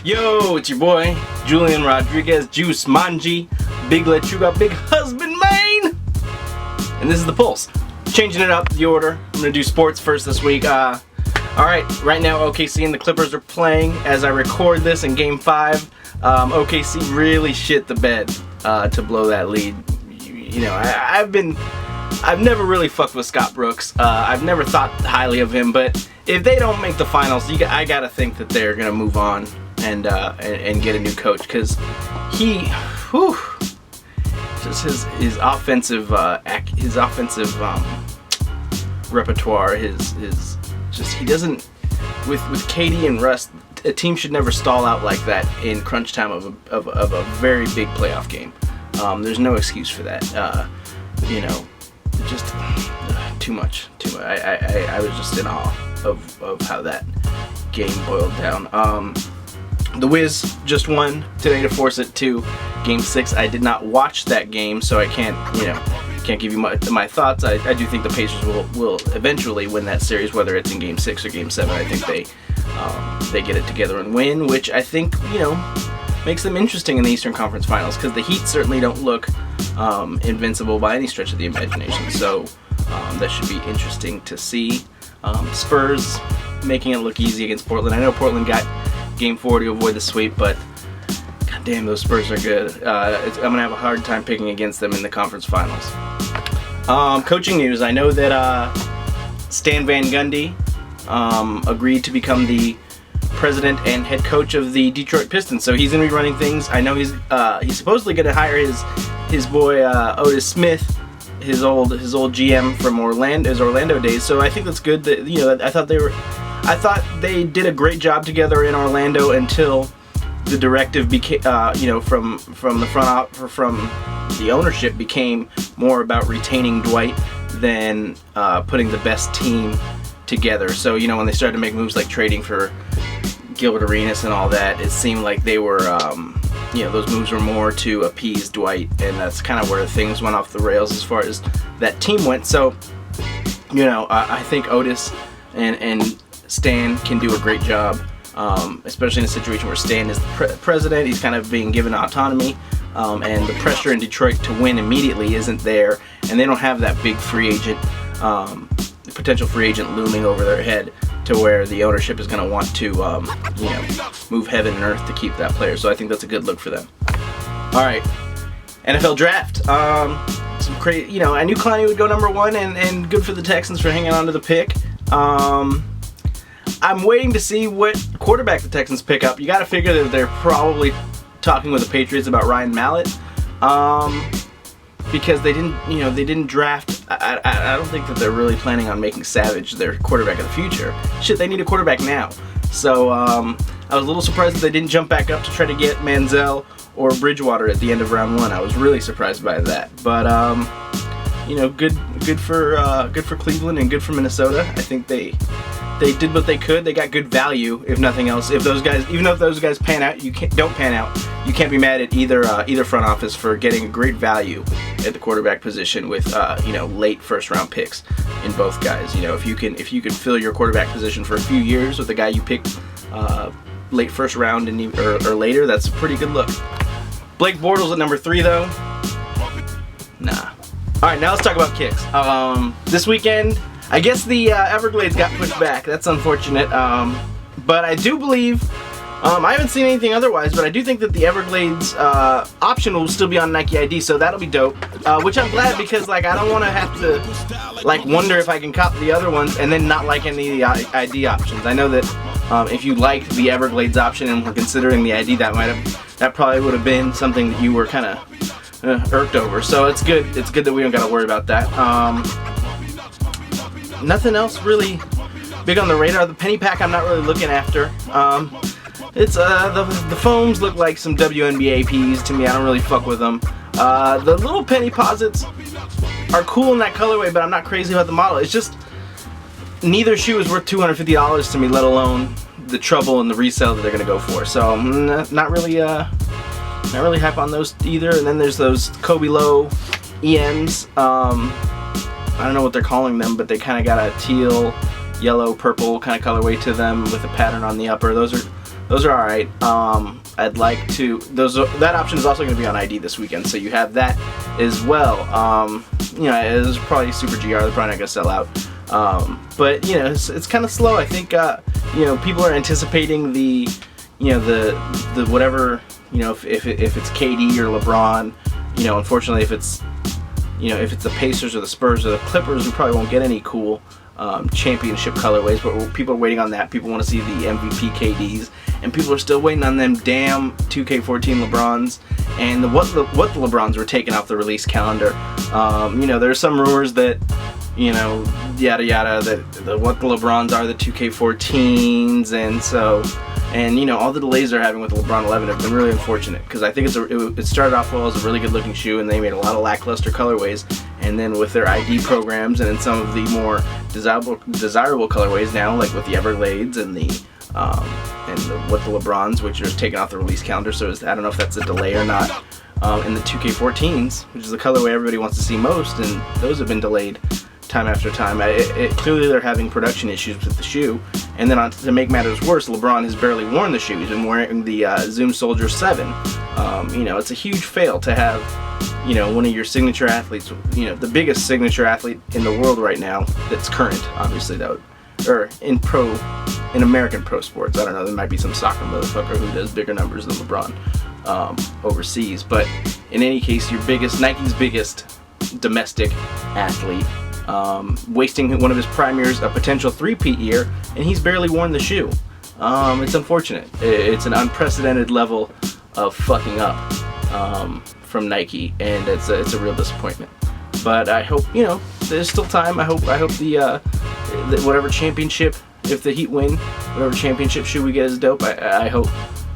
Yo, it's your boy, Julian Rodriguez, Juice Manji, Big Lechuga, Big Husband Main! And this is The Pulse. Changing it up, the order. I'm gonna do sports first this week. Alright, right now OKC and the Clippers are playing as I record this in Game 5. OKC really shit the bed to blow that lead. You know, I've never really fucked with Scott Brooks. I've never thought highly of him, but if they don't make the finals, I gotta think that they're gonna move on and get a new coach, because just his offensive repertoire, his just, he doesn't, with KD and Russ, a team should never stall out like that in crunch time of a very big playoff game. There's no excuse for that. You know, just too much. I was just in awe of how that game boiled down. The Wiz just won today to force it to Game 6. I did not watch that game, so I can't give you my thoughts. I do think the Pacers will eventually win that series, whether it's in Game 6 or Game 7. I think they get it together and win, which I think, you know, makes them interesting in the Eastern Conference Finals, because the Heat certainly don't look invincible by any stretch of the imagination. So that should be interesting to see. Spurs making it look easy against Portland. I know Portland got Game 4 to avoid the sweep, but god damn, those Spurs are good. I'm gonna have a hard time picking against them in the conference finals. Coaching news: I know that Stan Van Gundy agreed to become the president and head coach of the Detroit Pistons, so he's gonna be running things. I know he's supposedly gonna hire his boy Otis Smith, his old GM from his Orlando days. So I think that's good. That, you know, I thought they did a great job together in Orlando until the directive became, you know, from the ownership became more about retaining Dwight than putting the best team together. So, you know, when they started to make moves like trading for Gilbert Arenas and all that, it seemed like they were, you know, those moves were more to appease Dwight, and that's kind of where things went off the rails as far as that team went. So, you know, I think Otis and Stan can do a great job, especially in a situation where Stan is the president. He's kind of being given autonomy, and the pressure in Detroit to win immediately isn't there, and they don't have that big free agent, potential free agent looming over their head, to where the ownership is going to want to, you know, move heaven and earth to keep that player. So I think that's a good look for them. All right, NFL draft. Some crazy, you know, I knew Clowney would go number 1, and good for the Texans for hanging on to the pick. I'm waiting to see what quarterback the Texans pick up. You got to figure that they're probably talking with the Patriots about Ryan Mallett, because they didn't draft. I don't think that they're really planning on making Savage their quarterback of the future. Shit, they need a quarterback now. So I was a little surprised that they didn't jump back up to try to get Manziel or Bridgewater at the end of round 1. I was really surprised by that. But you know, good for Cleveland and good for Minnesota. I think they did what they could. They got good value, if nothing else. If those guys, even if those guys pan out, don't pan out, you can't be mad at either front office for getting a great value at the quarterback position with you know, late first round picks in both guys. You know, if you can fill your quarterback position for a few years with the guy you picked late first round or later, that's a pretty good look. Blake Bortles at number 3 though. Nah. All right, now let's talk about kicks. This weekend, I guess the Everglades got pushed back. That's unfortunate. But I do believe, I haven't seen anything otherwise, but I do think that the Everglades option will still be on Nike ID, so that'll be dope. Which I'm glad, because like I don't want to have to like wonder if I can cop the other ones and then not like any of the ID options. I know that if you liked the Everglades option and were considering the ID, that probably would have been something that you were kind of irked over. So it's good. It's good that we don't got to worry about that. Nothing else really big on the radar. The penny pack I'm not really looking after. It's the foams look like some WNBA Ps to me. I don't really fuck with them. The little penny posits are cool in that colorway, but I'm not crazy about the model. It's just neither shoe is worth $250 to me, let alone the trouble and the resale that they're gonna go for. So not really hype on those either. And then there's those Kobe Low EMs. I don't know what they're calling them, but they kind of got a teal, yellow, purple kind of colorway to them with a pattern on the upper. Those those are all right. I'd like to that option is also going to be on ID this weekend, so you have that as well. You know, it's probably Super GR. They're probably not going to sell out. But you know, it's kind of slow. I think you know, people are anticipating the whatever, you know, if it's KD or LeBron. You know, unfortunately, if it's the Pacers or the Spurs or the Clippers, we probably won't get any cool championship colorways. But people are waiting on that. People want to see the MVP KDs, and people are still waiting on them damn 2K14 LeBrons and what the LeBrons were taken off the release calendar. You know, there's some rumors that, you know, yada yada, that what the LeBrons are the 2K14s, and you know, all the delays they're having with the LeBron 11 have been really unfortunate, because I think it started off well as a really good looking shoe, and they made a lot of lackluster colorways, and then with their ID programs and in some of the more desirable colorways now, like with the Everglades and the what the LeBrons, which are taken off the release calendar. So I don't know if that's a delay or not. And the 2K14s, which is the colorway everybody wants to see most, and those have been delayed time after time. Clearly they're having production issues with the shoe. And then to make matters worse, LeBron has barely worn the shoe. He's been wearing the Zoom Soldier 7. You know, it's a huge fail to have, you know, one of your signature athletes, you know, the biggest signature athlete in the world right now that's current, obviously, though, or in American pro sports. I don't know, there might be some soccer motherfucker who does bigger numbers than LeBron overseas. But in any case, Nike's biggest domestic athlete, wasting one of his prime years, a potential three-peat year, and he's barely worn the shoe. It's unfortunate. It's an unprecedented level of fucking up from Nike, and it's a real disappointment. But I hope, you know, there's still time. I hope the whatever championship, if the Heat win, whatever championship shoe we get is dope. I hope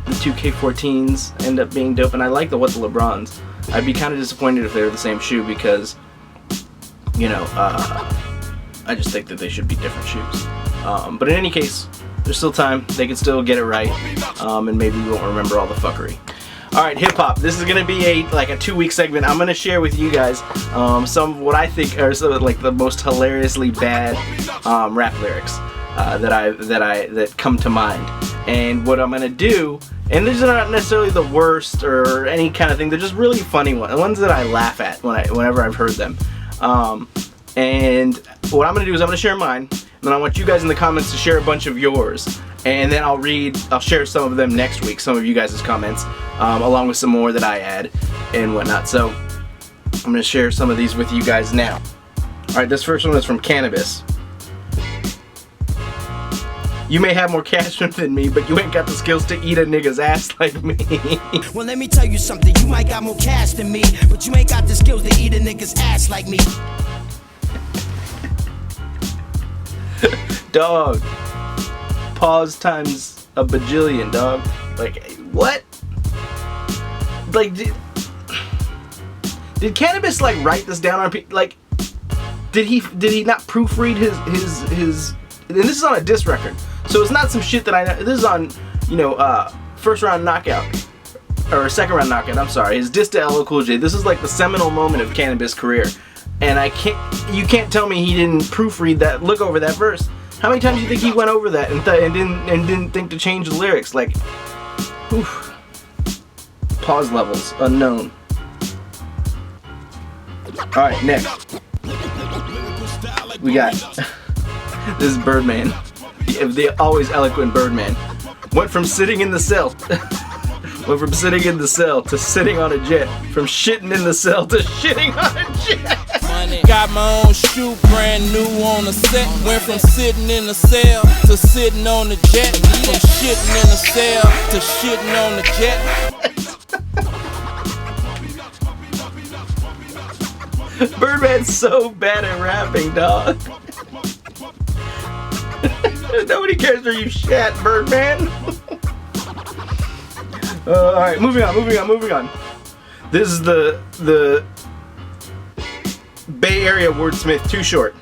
the 2K14s end up being dope, and I like the LeBrons. I'd be kind of disappointed if they were the same shoe, because, you know, I just think that they should be different shoes. But in any case, there's still time. They can still get it right, and maybe we won't remember all the fuckery. Alright, hip hop. This is gonna be like a 2-week segment. I'm gonna share with you guys some of what I think are some of like the most hilariously bad rap lyrics that come to mind. And what I'm gonna do, and these are not necessarily the worst or any kind of thing. They're just really funny ones that I laugh at whenever I've heard them. And what I'm gonna do is I'm gonna share mine, and then I want you guys in the comments to share a bunch of yours. And then I'll share some of them next week, some of you guys' comments, along with some more that I add and whatnot. So I'm going to share some of these with you guys now. Alright, this first one is from Cannabis. You may have more cash than me, but you ain't got the skills to eat a nigga's ass like me. Well, let me tell you something. You might got more cash than me, but you ain't got the skills to eat a nigga's ass like me. Dog. Pause times a bajillion, dog. Like, what? Like, did Cannabis like write this down on? Like, did he not proofread his? And this is on a diss record, so it's not some shit that I know. This is on, you know, first round knockout or second round knockout. I'm sorry, his diss to LL Cool J. This is like the seminal moment of Cannabis' career, and you can't tell me he didn't proofread that, look over that verse. How many times do you think he went over that and didn't think to change the lyrics? Like, oof. Pause levels unknown. All right, next we got this is Birdman, the always eloquent Birdman. Went from sitting in the cell to sitting on a jet. From shitting in the cell to shitting on a jet. Got my own shoe, brand new on the set. Went from sitting in the cell to sitting on the jet. From shitting in the cell to shitting on the jet. Birdman's so bad at rapping, dog. Nobody cares where you shat, Birdman. Alright, moving on. This is the Bay Area wordsmith, Too Short.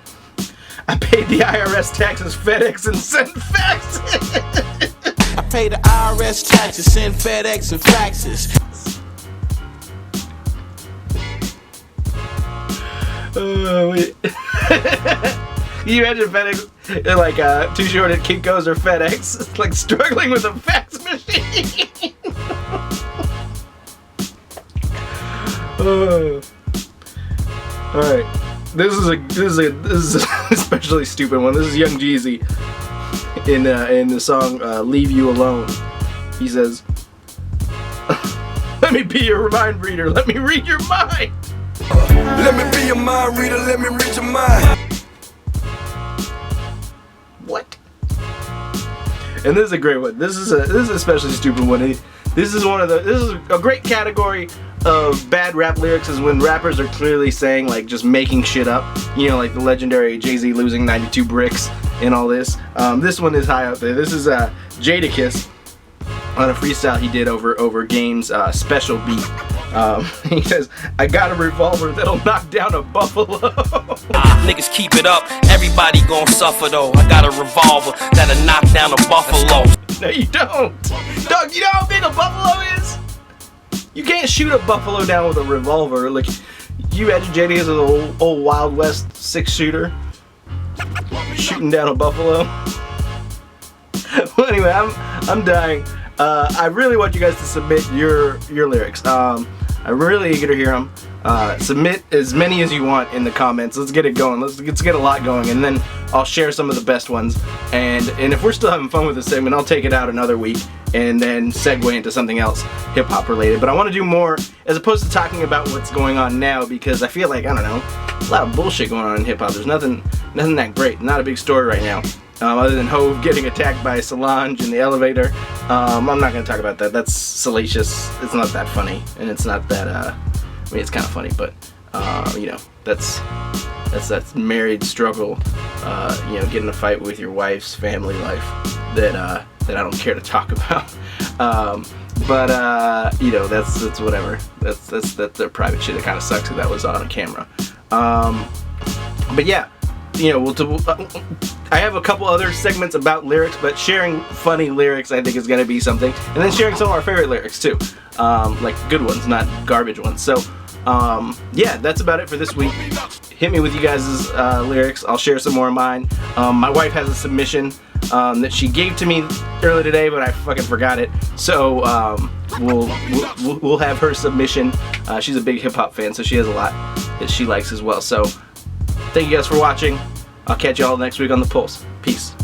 I paid the IRS taxes, FedEx, and sent faxes. I pay the IRS taxes, send FedEx and faxes. Wait. You imagine FedEx, like Too Short at Kinko's or FedEx, like struggling with a fax machine. All right, this is a especially stupid one. This is Young Jeezy in the song "Leave You Alone." He says, "Let me be your mind reader. Let me read your mind." Let me be your mind reader. Let me read your mind. What? And this is a great one. This is a especially stupid one. This is a great category of bad rap lyrics, is when rappers are clearly saying, like, just making shit up. You know, like the legendary Jay-Z losing 92 bricks and all this. This one is high up there. This is Jadakiss on a freestyle he did over Game's special beat. He says, "I got a revolver that'll knock down a buffalo." Niggas keep it up, everybody gon' suffer though. I got a revolver that'll knock down a buffalo. No, you don't. Dog, you know how big a buffalo is? You can't shoot a buffalo down with a revolver. Like, you imagine JD as an old Wild West 6-shooter shooting down a buffalo. Well, anyway, I'm dying. I really want you guys to submit your lyrics. I'm really eager to hear them. Submit as many as you want in the comments. Let's get it going. Let's get a lot going, and then I'll share some of the best ones. And if we're still having fun with this segment, I'll take it out another week and then segue into something else hip hop related. But I want to do more as opposed to talking about what's going on now, because I feel like, I don't know, a lot of bullshit going on in hip hop. There's nothing that great. Not a big story right now. Other than Hove getting attacked by Solange in the elevator. I'm not going to talk about that. That's salacious. It's not that funny, and it's not that, I mean, it's kind of funny, but, you know, that's that married struggle, you know, getting in a fight with your wife's family life that I don't care to talk about. But you know, that's whatever. That's their private shit. It kind of sucks that was on camera. But yeah, you know, I have a couple other segments about lyrics, but sharing funny lyrics I think is going to be something, and then sharing some of our favorite lyrics too, like good ones, not garbage ones. So yeah, that's about it for this week. Hit me with you guys' lyrics. I'll share some more of mine. My wife has a submission that she gave to me earlier today, but I fucking forgot it. So we'll have her submission. She's a big hip hop fan, so she has a lot that she likes as well. So thank you guys for watching. I'll catch you all next week on The Pulse. Peace.